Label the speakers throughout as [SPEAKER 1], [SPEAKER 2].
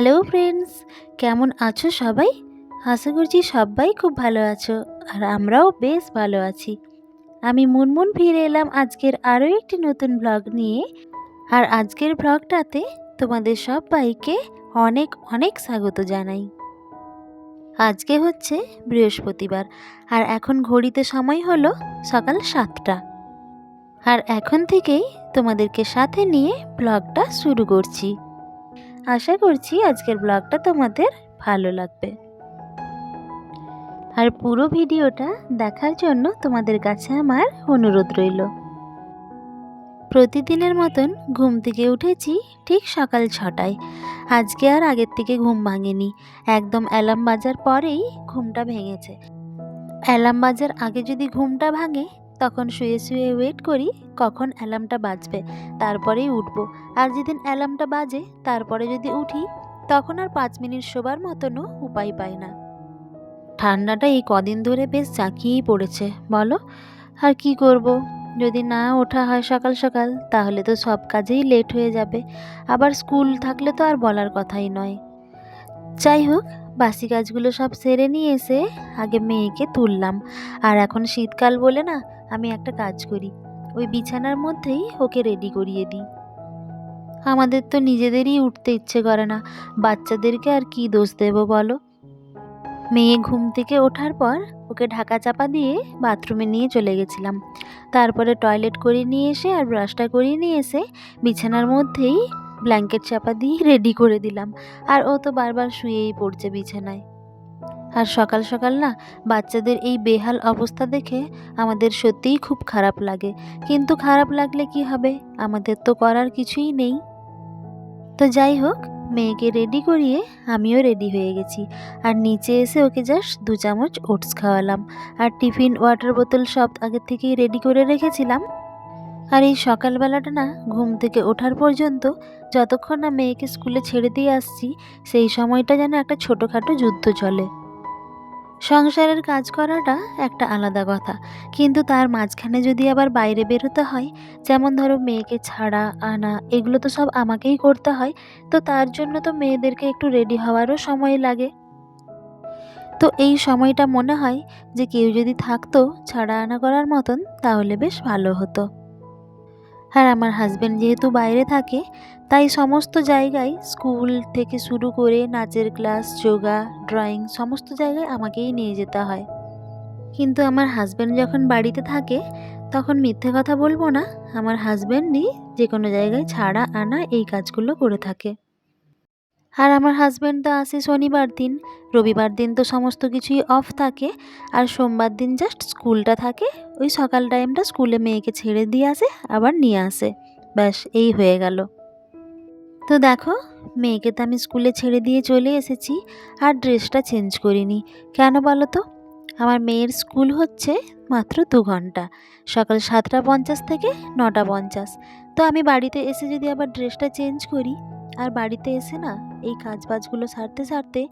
[SPEAKER 1] Hello friends, কেমন আছো সবাই? আশা করছি সবাই খুব ভালো আছো আর আমরাও বেশ ভালো আছি। আমি মুনমুন ফিরে এলাম আজকের আরও একটি নতুন ব্লগ নিয়ে। আর আজকের ব্লগটাতে তোমাদের সবাইকে অনেক অনেক স্বাগত জানাই। আজকে হচ্ছে বৃহস্পতিবার আর এখন ঘড়িতে সময় হলো সকাল 7টা। আর এখন থেকেই তোমাদেরকে সাথে নিয়ে ব্লগটা শুরু করছি। আশা করছি আজকের ব্লগটা তোমাদের ভালো লাগবে। আর পুরো ভিডিওটা দেখার জন্য তোমাদের কাছে আমার অনুরোধ রইল। প্রতিদিনের মতন ঘুম থেকে উঠেছি ঠিক সকাল 6টায়। আজকে আর আগের থেকে ঘুম ভাঙেনি, একদম অ্যালার্ম বাজার পরেই ঘুমটা ভেঙেছে। অ্যালার্ম বাজার আগে যদি ঘুমটা ভাঙে তখন শুয়ে শুয়ে ওয়েট করি কখন অ্যালার্মটা বাজবে, তারপরেই উঠবো। আর যেদিন অ্যালার্মটা বাজে তারপরে যদি উঠি তখন আর 5 মিনিট শোবার মতনও উপায় পাই না। ঠান্ডাটা এই কদিন ধরে বেশ জাঁকিয়েই পড়েছে বলো। আর কি করব, যদি না ওঠা হয় সকাল সকাল তাহলে তো সব কাজেই লেট হয়ে যাবে। আবার স্কুল থাকলে তো আর বলার কথাই নয়। যাই হোক, বাসি কাজগুলো সব সেরে নিয়ে এসে আগে মেয়েকে তুললাম। আর এখন শীতকাল বলে না, আমি একটা কাজ করি, ওই বিছানার মধ্যেই ওকে রেডি করিয়ে দিই। আমাদের তো নিজেদেরই উঠতে ইচ্ছে করে না, বাচ্চাদেরকে আর কি দোষ দেবো বলো। মেয়ে ঘুম থেকে ওঠার পর ওকে ঢাকা চাপা দিয়ে বাথরুমে নিয়ে চলে গেছিলাম। তারপরে টয়লেট করে নিয়ে এসে আর ব্রাশটা করিয়ে নিয়ে এসে বিছানার মধ্যেই ব্ল্যাঙ্কেট চাপা দিয়ে রেডি করে দিলাম। আর ও তো বারবার শুয়েই পড়ছে বিছানায়। আর সকাল সকাল না বাচ্চাদের এই বেহাল অবস্থা দেখে আমাদের সত্যিই খুব খারাপ লাগে। কিন্তু খারাপ লাগলে কি হবে, আমাদের তো করার কিছুই নেই। তো যাই হোক, মেয়েকে রেডি করিয়ে আমিও রেডি হয়ে গেছি। আর নিচে এসে ওকে জাস্ট 2 চামচ ওটস খাওয়ালাম। আর টিফিন ওয়াটার বোতল সব আগে থেকেই রেডি করে রেখেছিলাম। আর এই সকালবেলাটা না ঘুম থেকে ওঠার পর্যন্ত যতক্ষণ না মেয়েকে স্কুলে ছেড়ে দিয়ে আসছি, সেই সময়টা যেন একটা ছোটোখাটো যুদ্ধ চলে। সংসারের কাজ করাটা একটা আলাদা কথা, কিন্তু তার মাঝখানে যদি আবার বাইরে বেরোতে হয়, যেমন ধরো মেয়েকে ছাড়া আনা, এগুলো তো সব আমাকেই করতে হয়। তো তার জন্য তো মেয়েদেরকে একটু রেডি হওয়ারও সময় লাগে। তো এই সময়টা মনে হয় যে কেউ যদি থাকতো ছাড়া আনা করার মতন তাহলে বেশ ভালো হতো। আর আমার হাজব্যান্ড যেহেতু বাইরে থাকে, তাই সমস্ত জায়গায় স্কুল থেকে শুরু করে নাচের ক্লাস, যোগা, ড্রয়িং সমস্ত জায়গায় আমাকেই নিয়ে যেতে হয়। কিন্তু আমার হাজব্যান্ড যখন বাড়িতে থাকে তখন মিথ্যে কথা বলবো না, আমার হাজব্যান্ডই যে কোনো জায়গায় ছাড়া আনা এই কাজগুলো করে থাকে। আর আমার হাজব্যান্ড তো আসে শনিবার দিন, রবিবার দিন তো সমস্ত কিছুই অফ থাকে। আর সোমবার দিন জাস্ট স্কুলটা থাকে, ওই সকাল টাইমটা স্কুলে মেয়েকে ছেড়ে দিয়ে আসে আবার নিয়ে আসে, ব্যাস এই হয়ে গেল। তো দেখো, মেয়েকে তো আমি স্কুলে ছেড়ে দিয়ে চলে এসেছি আর ড্রেসটা চেঞ্জ করিনি। কেন বলো তো? আমার মেয়ের স্কুল হচ্ছে মাত্র 2 ঘন্টা, সকাল 7:50 থেকে 9:50। তো আমি বাড়িতে এসে যদি আবার ড্রেসটা চেঞ্জ করি, আর বাড়িতে এসে না এই কাজবাজগুলো সারতে সারতে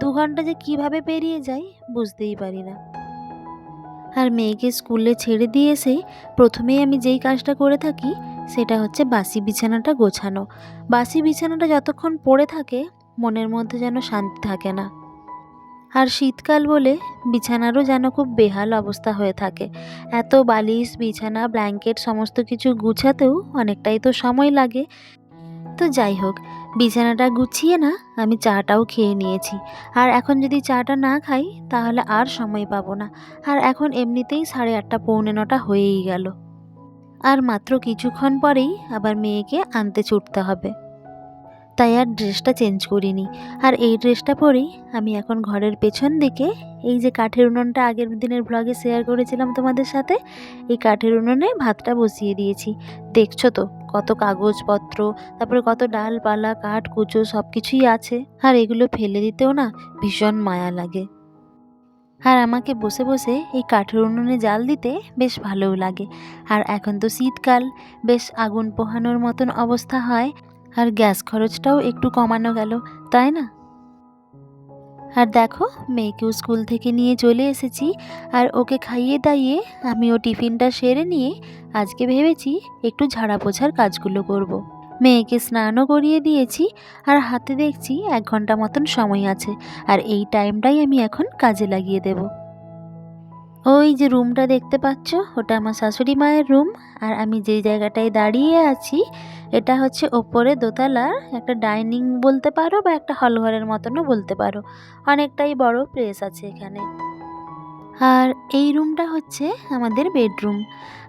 [SPEAKER 1] 2 ঘন্টা যে কিভাবে পেরিয়ে যায় বুঝতেই পারি না। আর মেয়েকে স্কুলে ছেড়ে দিয়ে এসে প্রথমেই আমি যেই কাজটা করে থাকি সেটা হচ্ছে বাসি বিছানাটা গোছানো। বাসি বিছানাটা যতক্ষণ পড়ে থাকে মনের মধ্যে যেন শান্তি থাকে না। আর শীতকাল বলে বিছানারও যেন খুব বেহাল অবস্থা হয়ে থাকে। এত বালিশ, বিছানা, ব্ল্যাঙ্কেট সমস্ত কিছু গুছাতেও অনেকটাই তো সময় লাগে। তো যাই হোক, বিছানাটা গুছিয়ে না আমি চাটাও খেয়ে নিয়েছি। আর এখন যদি চাটা না খাই তাহলে আর সময় পাবো না। আর এখন এমনিতেই 8:30 পৌনে 9টা হয়েই গেল। আর মাত্র কিছুক্ষণ পরেই আবার মেয়েকে আনতে ছুটতে হবে, তাই আর ড্রেসটা চেঞ্জ করিনি। আর এই ড্রেসটা পরেই আমি এখন ঘরের পেছন দিকে এই যে কাঠের উনুনটা আগের দিনের ব্লগে শেয়ার করেছিলাম তোমাদের সাথে, এই কাঠের উনুনে ভাতটা বসিয়ে দিয়েছি। দেখছো তো কত কাগজপত্র, তারপরে কত ডালপালা, কাঠ কুচো সব কিছুই আছে। আর এগুলো ফেলে দিতেও না ভীষণ মায়া লাগে। আর আমাকে বসে বসে এই কাঠের উনুনে জাল দিতে বেশ ভালোও লাগে। আর এখন তো শীতকাল, বেশ আগুন পোহানোর মতন অবস্থা হয়। আর গ্যাস খরচটাও একটু কমানো গেল, তাই না? আর দেখো, মেয়েকেও স্কুল থেকে নিয়ে চলে এসেছি। আর ওকে খাইয়ে দাইয়ে আমিও টিফিনটা সেরে নিয়ে আজকে ভেবেছি একটু ঝাড়া পোছার কাজগুলো করব। মেয়েকে স্নানও করিয়ে দিয়েছি, আর হাতে দেখছি 1 ঘন্টা মতন সময় আছে, আর এই টাইমটাই আমি এখন কাজে লাগিয়ে দেব। ওই যে রুমটা দেখতে পাচ্ছ, ওটা আমার শাশুড়ি মায়ের রুম। আর আমি যেই জায়গাটায় দাঁড়িয়ে আছি, এটা হচ্ছে ওপরে দোতলার একটা ডাইনিং বলতে পারো, বা একটা হলঘরের মতনও বলতে পারো। অনেকটাই বড় প্লেস আছে এখানে। আর এই রুমটা হচ্ছে আমাদের বেডরুম।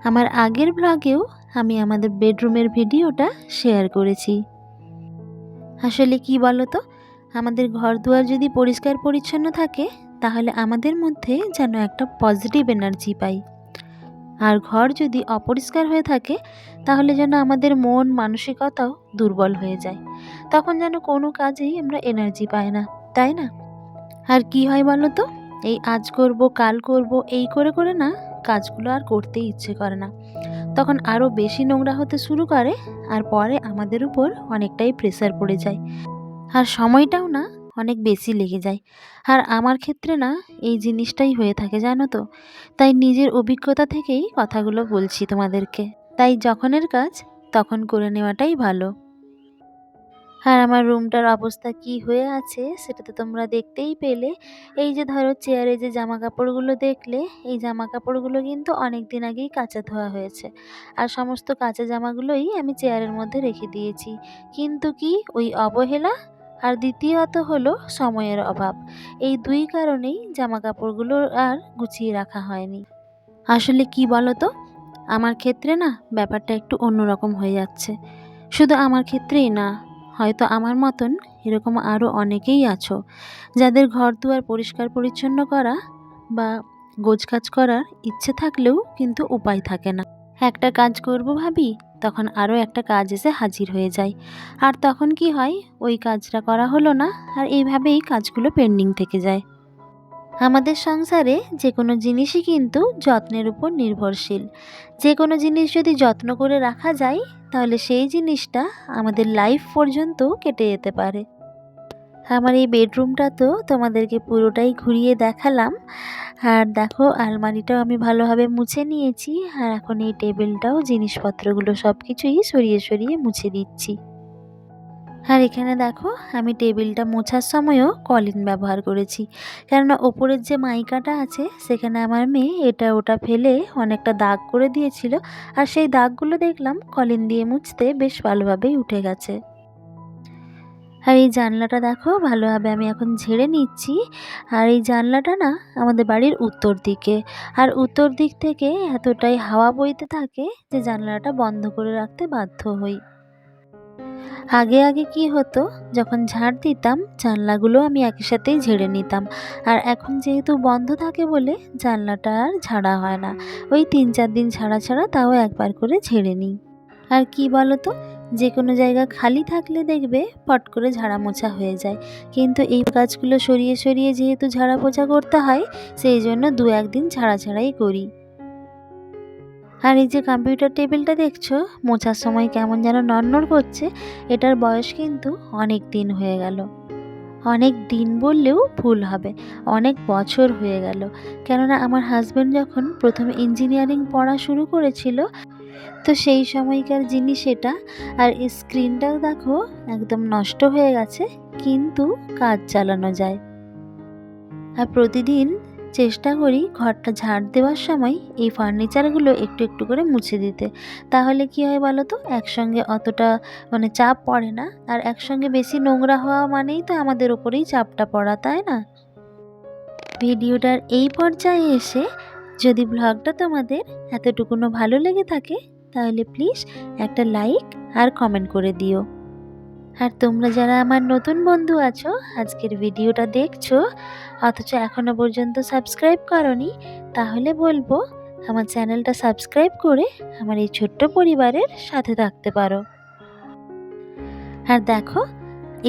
[SPEAKER 1] আমার আগের ব্লগেও আমি আমাদের বেডরুমের ভিডিওটা শেয়ার করেছি। আসলে কি বলো তো, আমাদের ঘর দুয়ার যদি পরিষ্কার পরিচ্ছন্ন থাকে, তাহলে আমাদের মধ্যে যেন একটা পজিটিভ এনার্জি পাই। আর ঘর যদি অপরিষ্কার হয়ে থাকে, তাহলে যেন আমাদের মন মানসিকতাও দুর্বল হয়ে যায়। তখন যেন কোনো কাজেই আমরা এনার্জি পাই না, তাই না? আর কি হয় বলো তো, এই আজ করব কাল করব এই করে করে না কাজগুলো আর করতেই ইচ্ছে করে না। তখন আরও বেশি নোংরা হতে শুরু করে, আর পরে আমাদের উপর অনেকটাই প্রেসার পড়ে যায়, আর সময়টাও না অনেক বেশি লেগে যায়। আর আমার ক্ষেত্রে না এই জিনিসটাই হয়ে থাকে, জানো তো। তাই নিজের অভিজ্ঞতা থেকেই কথাগুলো বলছি তোমাদেরকে। তাই যখনের কাজ তখন করে নেওয়াটাই ভালো। আর আমার রুমটার অবস্থা কি হয়ে আছে সেটা তো তোমরা দেখতেই পেলে। এই যে ধরো চেয়ারে যে জামা কাপড়গুলো দেখলে, এই জামা কাপড়গুলো কিন্তু অনেক দিন আগেই কাচা ধোয়া হয়েছে। আর সমস্ত কাঁচা জামাগুলোই আমি চেয়ারের মধ্যে রেখে দিয়েছি। কিন্তু কি ওই অবহেলা, আর দ্বিতীয়ত হলো সময়ের অভাব, এই 2 কারণেই জামা কাপড়গুলো আর গুছিয়ে রাখা হয়নি। আসলে কি বলো তো, আমার ক্ষেত্রে না ব্যাপারটা একটু অন্যরকম হয়ে যাচ্ছে। শুধু আমার ক্ষেত্রেই না, হয়তো আমার মতন এরকম আরও অনেকেই আছো, যাদের ঘর দুয়ার পরিষ্কার পরিচ্ছন্ন করা বা গোছগাছ করার ইচ্ছে থাকলেও কিন্তু উপায় থাকে না। একটা কাজ করব ভাবি, তখন আরও একটা কাজ এসে হাজির হয়ে যায়। আর তখন কি হয়, ওই কাজটা করা হলো না, আর এইভাবেই কাজগুলো পেন্ডিং থেকে যায়। আমাদের সংসারে যে কোনো জিনিসই কিন্তু যত্নের উপর নির্ভরশীল। যে কোনো জিনিস যদি যত্ন করে রাখা যায়, তাহলে সেই জিনিসটা আমাদের লাইফ পর্যন্ত কেটে যেতে পারে। আমার এই বেডরুমটা তো তোমাদেরকে পুরোটাই ঘুরিয়ে দেখালাম। আর দেখো, আলমারিটাও আমি ভালোভাবে মুছে নিয়েছি, আর এখন এই টেবিলটাও জিনিসপত্রগুলো সব কিছুই সরিয়ে সরিয়ে মুছে দিচ্ছি। আর এখানে দেখো, আমি টেবিলটা মোছার সময়ও কলিন ব্যবহার করেছি, কেননা ওপরের যে মাইকাটা আছে সেখানে আমার মেয়ে এটা ওটা ফেলে অনেকটা দাগ করে দিয়েছিল, আর সেই দাগগুলো দেখলাম কলিন দিয়ে মুছতে বেশ ভালোভাবেই উঠে গেছে। আর এই জানলাটা দেখো, ভালোভাবে আমি এখন ঝেড়ে নিচ্ছি। আর এই জানলাটা না আমাদের বাড়ির উত্তর দিকে, আর উত্তর দিক থেকে এতটাই হাওয়া বইতে থাকে যে জানলাটা বন্ধ করে রাখতে বাধ্য হই। আগে আগে কি হতো, যখন ঝাড় দিতাম জানলাগুলো আমি একই সাথেই ঝেড়ে নিতাম। আর এখন যেহেতু বন্ধ থাকে বলে জানলাটা আর ঝাড়া হয় না, ওই 3-4 দিন ছাড়া ছাড়া তাও একবার করে ঝেড়ে নিই। আর কি বলো তো, যে কোনো জায়গা খালি থাকলে দেখবে পট করে ঝাড়া মোছা হয়ে যায়, কিন্তু এই কাজগুলো সরিয়ে সরিয়ে যেহেতু ঝাড়া পোছা করতে হয়, সেই জন্য 2-1 দিন ছাড়া ছাড়াই করি। আর এই যে কম্পিউটার টেবিলটা দেখছো, মোছার সময় কেমন যেন নড়নড় করছে, এটার বয়স কিন্তু অনেক দিন হয়ে গেল। অনেক দিন বললেও ভুল হবে, অনেক বছর হয়ে গেল। কেননা আমার হাজব্যান্ড যখন প্রথমে ইঞ্জিনিয়ারিং পড়া শুরু করেছিল, তো সেই সময়কার জিনিস এটা। আর স্ক্রিনটাও দেখো একদম নষ্ট হয়ে গেছে, কিন্তু কাজ চালানো যায়। আর প্রতিদিন চেষ্টা করি ঘরটা ঝাড় দেওয়ার সময় এই ফার্নিচারগুলো একটু একটু করে মুছে দিতে। তাহলে কি হয় বলো তো, একসঙ্গে অতটা চাপ পড়ে না। আর একসঙ্গে বেশি নোংরা হওয়া মানেই তো আমাদের ওপরেই চাপটা পড়া, তাই না? ভিডিওটার এই পর্যায়ে এসে যদি ব্লগটা তোমাদের এতটুকুনো ভালো লেগে থাকে, তাহলে প্লিজ একটা লাইক আর কমেন্ট করে দিও। আর তোমরা যারা আমার নতুন বন্ধু আছো, আজকের ভিডিওটা দেখছো অথচ এখনো পর্যন্ত সাবস্ক্রাইব করোনি, তাহলে বলবো আমার চ্যানেলটা সাবস্ক্রাইব করে আমার এই ছোট্ট পরিবারের সাথে থাকতে পারো। আর দেখো,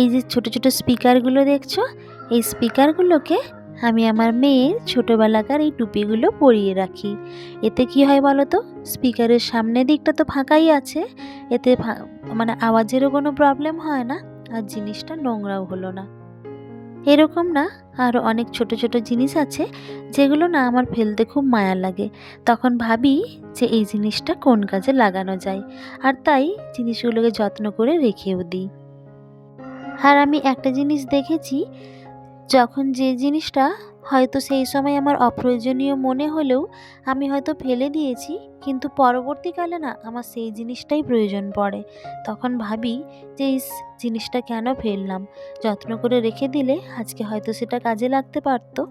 [SPEAKER 1] এই যে ছোট ছোট স্পিকারগুলো দেখছো, এই স্পিকারগুলোকে আমি আমার মেয়ের ছোটোবেলাকার এই টুপিগুলো পরিয়ে রাখি। এতে কি হয় বলো তো, স্পিকারের সামনের দিকটা তো ফাঁকাই আছে, এতে আওয়াজেরও কোনো প্রবলেম হয় না, আর জিনিসটা নোংরাও হলো না। এরকম না আরও অনেক ছোট ছোট জিনিস আছে যেগুলো না আমার ফেলতে খুব মায়া লাগে। তখন ভাবি যে এই জিনিসটা কোন কাজে লাগানো যায়, আর তাই জিনিসগুলোকে যত্ন করে রেখেও দিই। আর আমি একটা জিনিস দেখেছি, যখন যে জিনিসটা হয়তো সেই সময় আমার অপ্রয়োজনীয় মনে হলেও আমি হয়তো ফেলে দিয়েছি, কিন্তু পরবর্তীকালে না আমার সেই জিনিসটাই প্রয়োজন পড়ে। তখন ভাবি যে ইস, জিনিসটা কেন ফেললাম, যত্ন করে রেখে দিলে আজকে হয়তো সেটা কাজে লাগতে পারতো।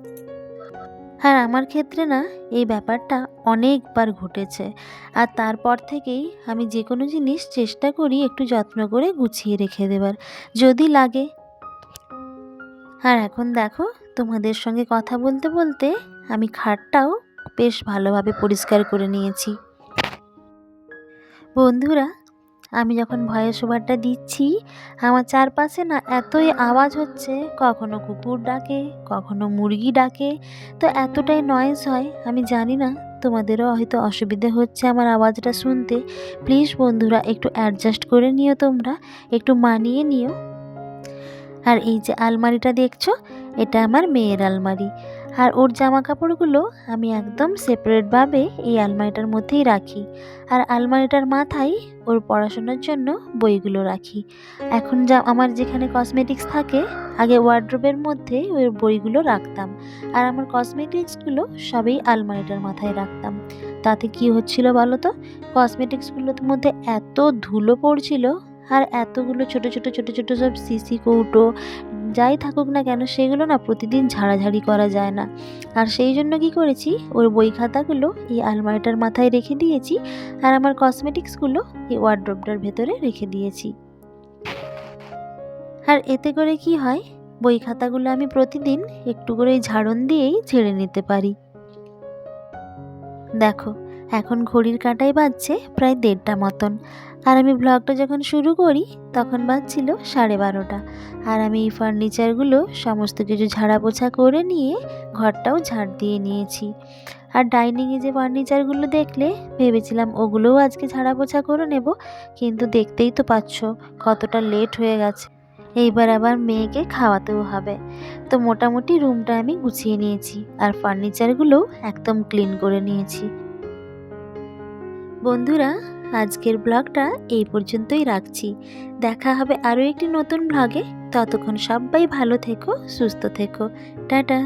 [SPEAKER 1] আর আমার ক্ষেত্রে না এই ব্যাপারটা অনেকবার ঘটেছে। আর তারপর থেকেই আমি যে কোনো জিনিস চেষ্টা করি একটু যত্ন করে গুছিয়ে রেখে দেবার, যদি লাগে। আর এখন দেখো, তোমাদের সঙ্গে কথা বলতে বলতে আমি খাটটাও বেশ ভালোভাবে পরিষ্কার করে নিয়েছি। বন্ধুরা, আমি যখন ভয়েস ওভারটা দিচ্ছি, আমার চারপাশে না এতই আওয়াজ হচ্ছে, কখনো কুকুর ডাকে, কখনো মুরগি ডাকে, তো এতটাই নয়েজ হয়। আমি জানি না তোমাদেরও হয়তো অসুবিধে হচ্ছে আমার আওয়াজটা শুনতে। প্লিজ বন্ধুরা, একটু অ্যাডজাস্ট করে নিও, তোমরা একটু মানিয়ে নিও। আর এই যে আলমারিটা দেখছো, এটা আমার মেয়ের আলমারি। আর ওর জামা কাপড়গুলো আমি একদম সেপারেটভাবে এই আলমারিটার মধ্যেই রাখি। আর আলমারিটার মাথায় ওর পড়াশোনার জন্য বইগুলো রাখি। এখন যা আমার যেখানে কসমেটিক্স থাকে, আগে ওয়ার্ড্রোবের মধ্যে ওই বইগুলো রাখতাম, আর আমার কসমেটিক্সগুলো সবই আলমারিটার মাথায় রাখতাম। তাতে কি হচ্ছিল বলো তো, কসমেটিক্সগুলোর মধ্যে এত ধুলো পড়ছিল, আর এতগুলো ছোট ছোট ছোট ছোট সব সিসি কৌটো যাই থাকুক না কেন, সেগুলো না প্রতিদিন ঝাড়াঝাড়ি করা যায় না। আর সেই জন্য কি করেছি, ওর বই খাতাগুলো এই আলমারিটার মাথায় রেখে দিয়েছি, আর আমার কসমেটিক্সগুলো এই ওয়ার্ড্রোবটার ভেতরে রেখে দিয়েছি। আর এতে করে কি হয়, বই খাতাগুলো আমি প্রতিদিন একটু করে ঝাড়ন দিয়েই ঝেড়ে নিতে পারি। দেখো, এখন ঘড়ির কাঁটায় বাজছে প্রায় 1:30 মতন। আর আমি ব্লগটা যখন শুরু করি তখন বাজছিল 12:30। আর আমি এই ফার্নিচারগুলো সমস্ত কিছু ঝাড়া পোছা করে নিয়ে ঘরটাও ঝাড় দিয়ে নিয়েছি। আর ডাইনিংয়ে যে ফার্নিচারগুলো দেখলে, ভেবেছিলাম ওগুলোও আজকে ঝাড়া পোছা করে নেব, কিন্তু দেখতেই তো পাচ্ছ কতটা লেট হয়ে গেছে। এইবার আবার মেয়েকে খাওয়াতেও হবে, তো মোটামুটি রুমটা আমি গুছিয়ে নিয়েছি আর ফার্নিচারগুলোও একদম ক্লিন করে নিয়েছি। বন্ধুরা, আজকের ব্লগটা এই পর্যন্তই রাখছি। দেখা হবে আরও একটি নতুন ব্লগে। ততক্ষণ সবাই ভালো থেকো, সুস্থ থেকো। টাটা।